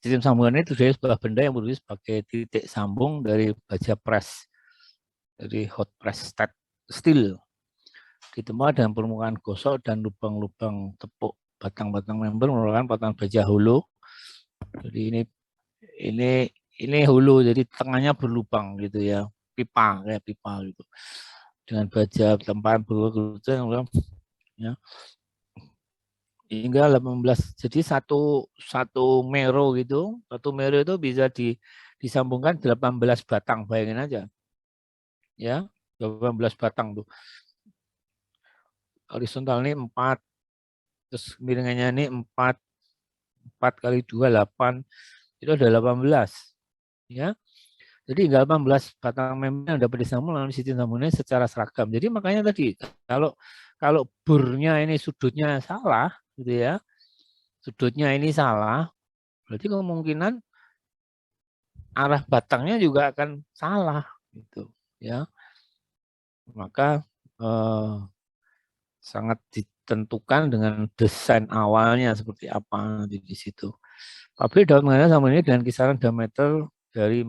Sistem sambungan itu dari sebuah benda yang berdiri sebagai titik sambung dari baja press, dari hot press steel, ditempa dengan permukaan gosok dan lubang-lubang tepuk. Batang-batang member merupakan potongan baja holo. Jadi ini holo, jadi tengahnya berlubang gitu ya, pipa, kayak pipa gitu. Dengan baja tempahan berlubang ya. Hingga 18. Jadi satu mero gitu, satu mero itu bisa disambungkan 18 batang, bayangin aja. Ya, 18 batang tuh. Horizontal ini 4, terus miringannya ini 4 kali 2, 8, itu ada 18. Ya. Jadi 18 batang member yang dapat disambung lalu sistem sambungannya secara seragam. Jadi makanya tadi kalau burnya ini sudutnya salah gitu ya. Sudutnya ini salah, berarti kemungkinan arah batangnya juga akan salah gitu ya. Maka sangat ditentukan dengan desain awalnya seperti apa di situ. Pabrik dapat menggunakan sambungan ini dengan kisaran diameter dari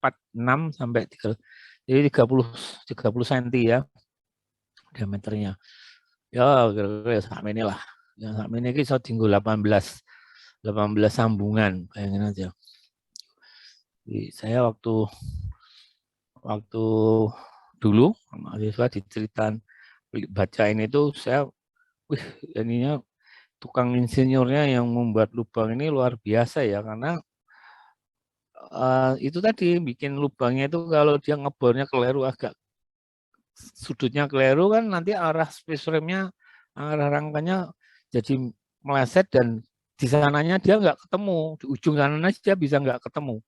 46 sampai 3, jadi 30 cm ya diameternya. Ya kira-kira sama inilah. Ya sama ini bisa tinggal 18 sambungan, bayangin aja. Jadi saya waktu dulu mahasiswa diceritain baca ini tuh saya, wih, ininya tukang insinyurnya yang membuat lubang ini luar biasa ya, karena itu tadi bikin lubangnya itu kalau dia ngebornya keliru, agak sudutnya keliru kan nanti arah space frame-nya, arah rangkanya jadi meleset dan di sananya dia nggak ketemu, di ujung sananya dia bisa nggak ketemu.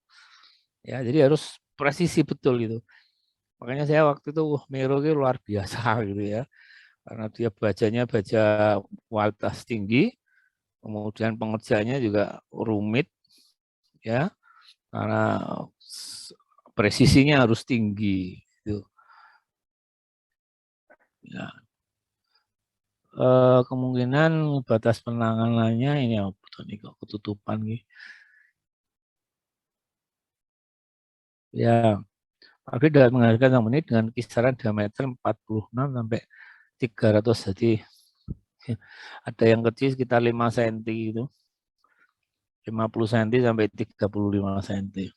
Ya, jadi harus presisi betul gitu. Makanya saya waktu itu Mero itu luar biasa gitu ya. Karena dia bajanya baja kualitas tinggi, kemudian pengerjaannya juga rumit ya. Karena presisinya harus tinggi gitu. Ya. Kemungkinan batas penanganannya ini apa nih kok ketutupan gitu. Ya, Pabrik dapat menghasilkan yang menit dengan kisaran diameter 46 sampai 300, jadi ada yang kecil sekitar 5 cm itu. 50 cm sampai 35 cm.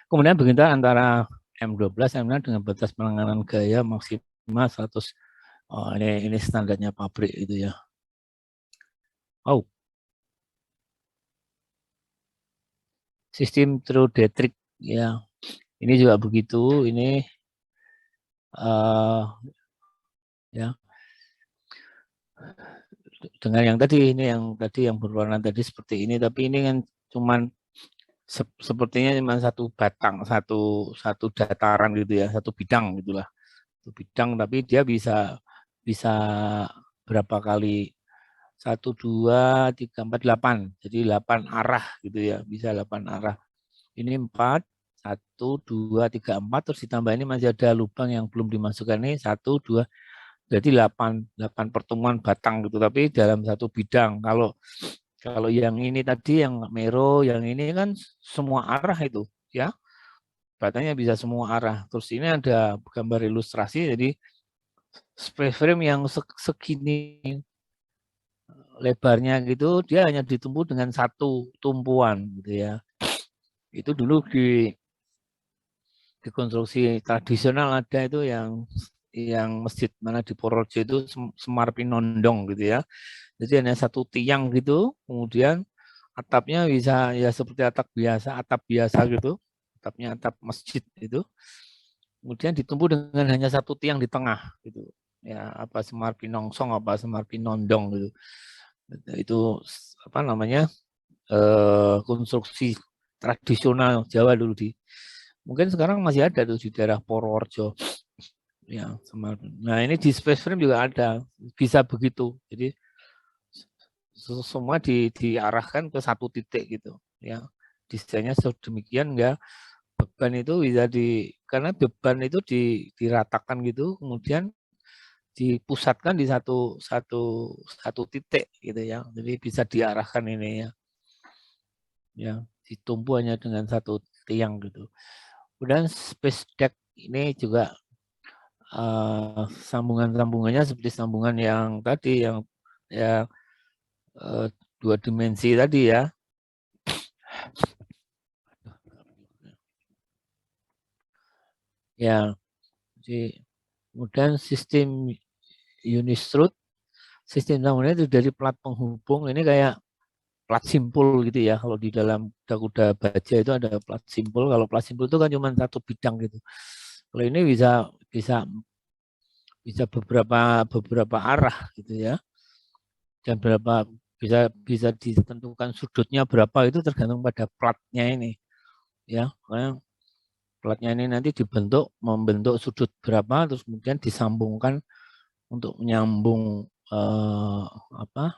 Kemudian berkaitan antara M12 M6 dengan batas penanganan gaya maksimal 100. Oh, ini standarnya pabrik itu ya. Oh, sistem True-Detrick ya. Ini juga begitu. Ini ya dengan yang tadi, ini yang tadi yang berwarna tadi seperti ini, tapi ini kan cuman sepertinya cuma satu batang, satu dataran gitu ya, satu bidang gitulah. Satu bidang, tapi dia bisa berapa kali, 1, 2, 3, 4, 8. Jadi 8 arah gitu ya, bisa 8 arah. Ini 4, 1, 2, 3, 4, terus ditambah ini masih ada lubang yang belum dimasukkan ini 1, 2, jadi 8 pertemuan batang gitu, tapi dalam satu bidang. Kalau yang ini tadi yang Mero, yang ini kan semua arah itu ya. Batangnya bisa semua arah. Terus ini ada gambar ilustrasi, jadi space frame yang segini lebarnya gitu, dia hanya ditumpu dengan satu tumpuan gitu ya. Itu dulu di konstruksi tradisional ada itu yang masjid mana di Purworejo itu Semar Pinondong gitu ya. Jadi hanya satu tiang gitu, kemudian atapnya bisa ya seperti atap biasa gitu, atapnya atap masjid itu. Kemudian ditumpu dengan hanya satu tiang di tengah gitu. Ya, apa Semar Pinongsong, apa Semar Pinondong gitu. Itu apa namanya? Konstruksi tradisional Jawa dulu mungkin sekarang masih ada tuh di daerah Purworejo. Ya, nah ini di space frame juga ada, bisa begitu. Jadi semua diarahkan ke satu titik gitu ya, desainnya sedemikian ya, beban itu bisa karena beban itu diratakan gitu, kemudian dipusatkan di satu titik gitu ya, jadi bisa diarahkan ini ya. ya, ditumpu hanya dengan satu tiang gitu. Kemudian space deck ini juga sambungan-sambungannya seperti sambungan yang tadi yang ya dua dimensi tadi ya. Ya, jadi kemudian sistem Unistrut, sistem sambungannya itu dari plat penghubung ini kayak plat simpul gitu ya. Kalau di dalam kuda baja itu ada plat simpul. Kalau plat simpul itu kan cuma satu bidang gitu. Kalau ini bisa bisa bisa beberapa arah gitu ya. Dan berapa bisa ditentukan sudutnya berapa itu tergantung pada platnya ini ya. Karena platnya ini nanti membentuk sudut berapa terus kemudian disambungkan untuk menyambung apa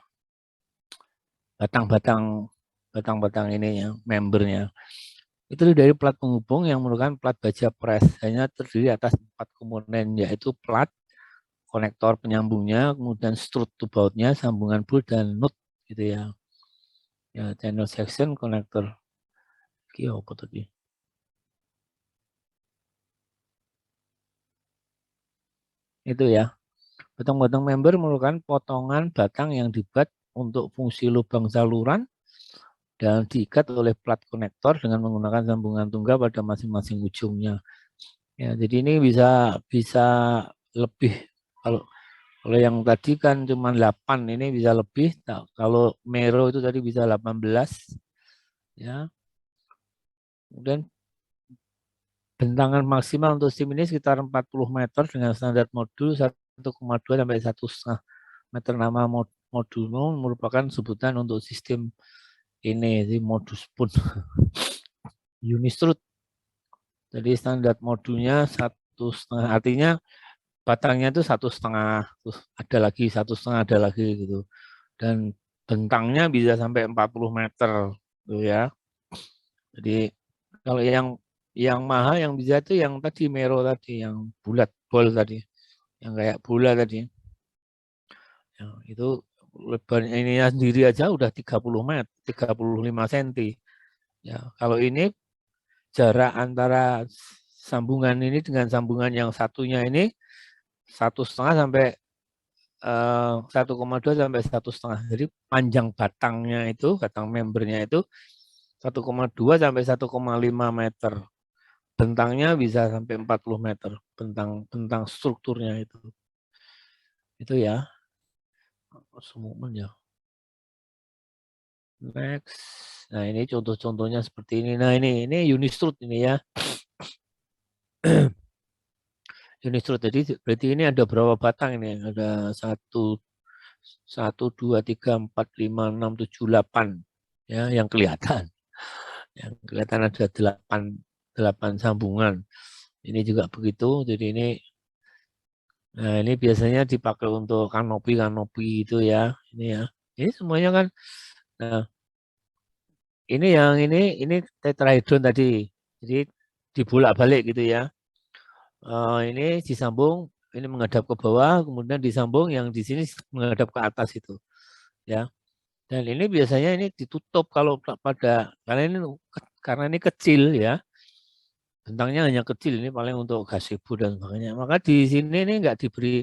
batang-batang ini ya membernya. Itu dari plat penghubung yang merupakan plat baja press. Hanya terdiri atas 4 komponen yaitu plat, konektor penyambungnya, kemudian strut to bautnya, sambungan bolt dan nut gitu ya. Ya, channel section, konektor. Apa tadi? Itu ya. Batang-batang member merupakan potongan batang yang dibuat untuk fungsi lubang saluran dan diikat oleh plat konektor dengan menggunakan sambungan tunggal pada masing-masing ujungnya. Ya, jadi ini bisa bisa lebih kalau kalau yang tadi kan cuma 8 ini bisa lebih. Nah, kalau Mero itu tadi bisa 18 ya. Kemudian bentangan maksimal untuk SIM ini sekitar 40 meter dengan standar modul 1,2 sampai 1,5 meter. Nama modul merupakan sebutan untuk sistem ini di modus pun Unistrut. Jadi standar modulnya 1,5, artinya batangnya itu 1,5, terus ada lagi 1,5, ada lagi gitu. Dan bentangnya bisa sampai 40 meter gitu ya. Jadi kalau yang mahal yang bisa itu yang tadi Mero tadi, yang bulat bol tadi, yang kayak bola tadi. Ya, itu lebar ininya sendiri aja udah 30 meter, 35 cm. Ya, kalau ini jarak antara sambungan ini dengan sambungan yang satunya ini 1,5 sampai 1,2 sampai 1,5. Jadi panjang batangnya itu, batang membernya itu 1,2 sampai 1,5 meter. Bentangnya bisa sampai 40 meter. Bentang strukturnya itu. Itu ya. Semua ya. Next. Nah, ini contoh-contohnya seperti ini. Nah, ini Unistrut ini ya. Unistrut tadi berarti ini ada berapa batang ini? Ada 1, 2, 3, 4, 5, 6, 7, 8 ya yang kelihatan. Yang kelihatan ada 8 sambungan. Ini juga begitu. Jadi nah ini biasanya dipakai untuk kanopi itu ya. Ini ya. Ini semuanya kan. Nah, ini tetrahedron tadi. Jadi dibolak-balik gitu ya. Ini disambung, ini menghadap ke bawah, kemudian disambung yang di sini menghadap ke atas itu, ya. Dan ini biasanya ini ditutup kalau karena ini kecil ya, bentangnya hanya kecil, ini paling untuk gazebo dan sebagainya. Maka di sini ini nggak diberi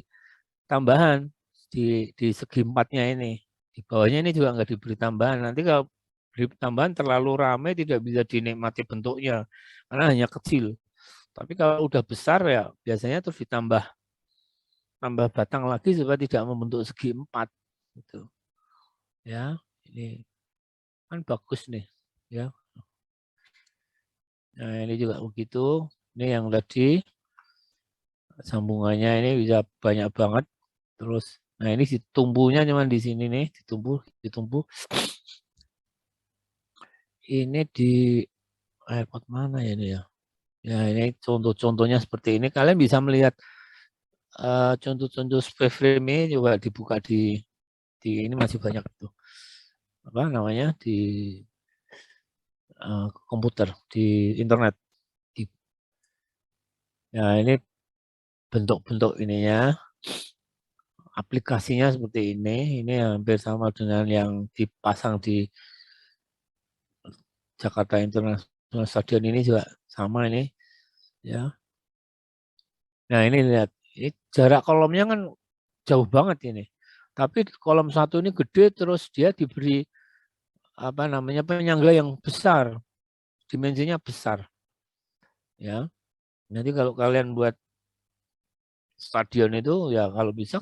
tambahan di segi empatnya ini, di bawahnya ini juga nggak diberi tambahan. Nanti kalau beri tambahan terlalu ramai tidak bisa dinikmati bentuknya karena hanya kecil. Tapi kalau udah besar ya biasanya terus tambah batang lagi supaya tidak membentuk segi empat. Gitu. Ya, ini kan bagus nih. Ya, nah ini juga begitu. Ini yang tadi sambungannya ini bisa banyak banget. Terus, nah ini ditumbuhnya cuma di sini nih, ditumbuh. Ini di airport mana ya ini ya? Ya ini contoh-contohnya seperti ini. Kalian bisa melihat contoh-contoh spray frame ini juga dibuka di ini masih banyak tuh. Apa namanya di komputer di internet. Ya ini bentuk-bentuk ininya, aplikasinya seperti ini hampir sama dengan yang dipasang Jakarta International Stadium ini juga sama ini, ya. Nah ini lihat, ini jarak kolomnya kan jauh banget ini. Tapi kolom satu ini gede, terus dia diberi apa namanya penyangga yang besar, dimensinya besar, ya. Nanti kalau kalian buat stadion itu ya kalau bisa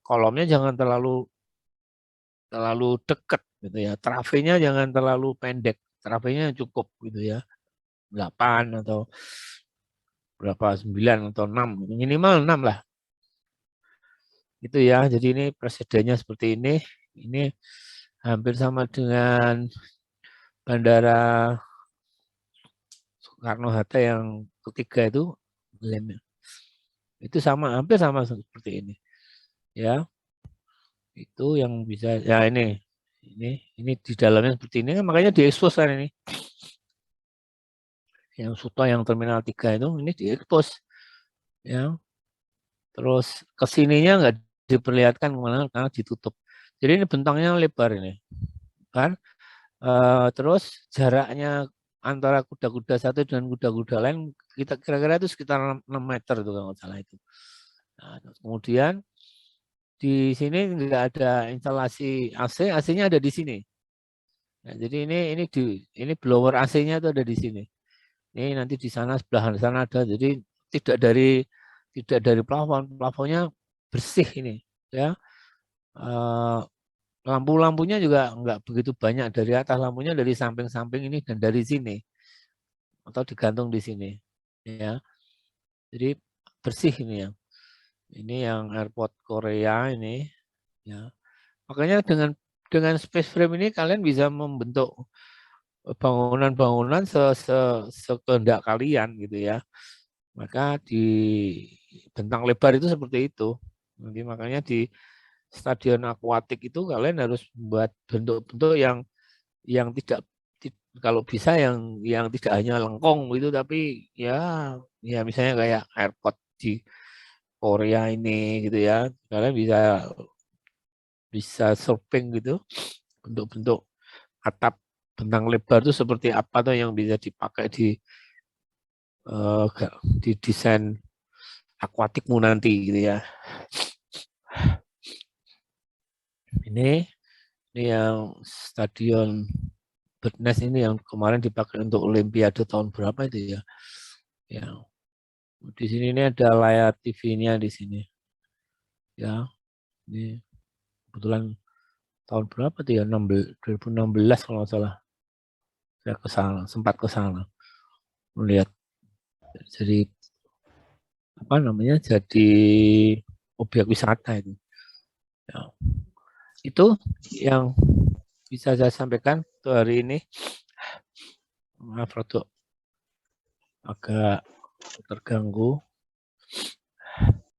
kolomnya jangan terlalu dekat gitu ya. Trafenya jangan terlalu pendek. Trafenya cukup gitu ya. 8 atau berapa 9 atau 6, minimal 6 lah. Itu ya. Jadi ini presidennya seperti ini. Ini hampir sama dengan Bandara Soekarno-Hatta yang ketiga itu. Itu sama, hampir sama seperti ini. Ya, itu yang bisa ya ini di dalamnya seperti ini kan makanya diekspos kan ini. Yang Suto yang terminal 3 itu ini diekspos. Ya. Terus kesininya nggak diperlihatkan kemana karena ditutup. Jadi ini bentangnya lebar ini, kan? Terus jaraknya antara kuda-kuda satu dengan kuda-kuda lain kita kira-kira itu sekitar 6 meter itu kalau nggak salah itu. Nah, kemudian di sini nggak ada instalasi AC, AC-nya ada di sini. Nah, jadi ini blower AC-nya itu ada di sini. Ini nanti di sana sebelah sana ada. Jadi tidak dari plafon, plafonnya bersih ini, ya. Lampu-lampunya juga nggak begitu banyak dari atas, lampunya dari samping-samping ini dan dari sini atau digantung di sini, ya. Jadi bersih ini ya. Ini yang airport Korea ini, ya. Makanya dengan space frame ini kalian bisa membentuk bangunan-bangunan sekehendak kalian gitu ya. Maka di bentang lebar itu seperti itu. Nanti makanya di stadion akuatik itu kalian harus buat bentuk-bentuk yang tidak kalau bisa yang tidak hanya lengkong gitu tapi ya misalnya kayak airport di Korea ini gitu ya. Kalian bisa surfing gitu bentuk-bentuk atap bentang lebar itu seperti apa tuh yang bisa dipakai di desain akuatikmu nanti gitu ya. Ini yang stadion Birdnest ini yang kemarin dipakai untuk Olimpiade tahun berapa itu ya? Ya, di sini ini ada layar TV-nya di sini. Ya, ini kebetulan tahun berapa tuh ya? 2016 kalau nggak salah. Saya ke sana, sempat ke sana melihat. Jadi apa namanya? Jadi objek wisata itu. Ya, itu yang bisa saya sampaikan untuk hari ini. Maaf, Rodo agak terganggu.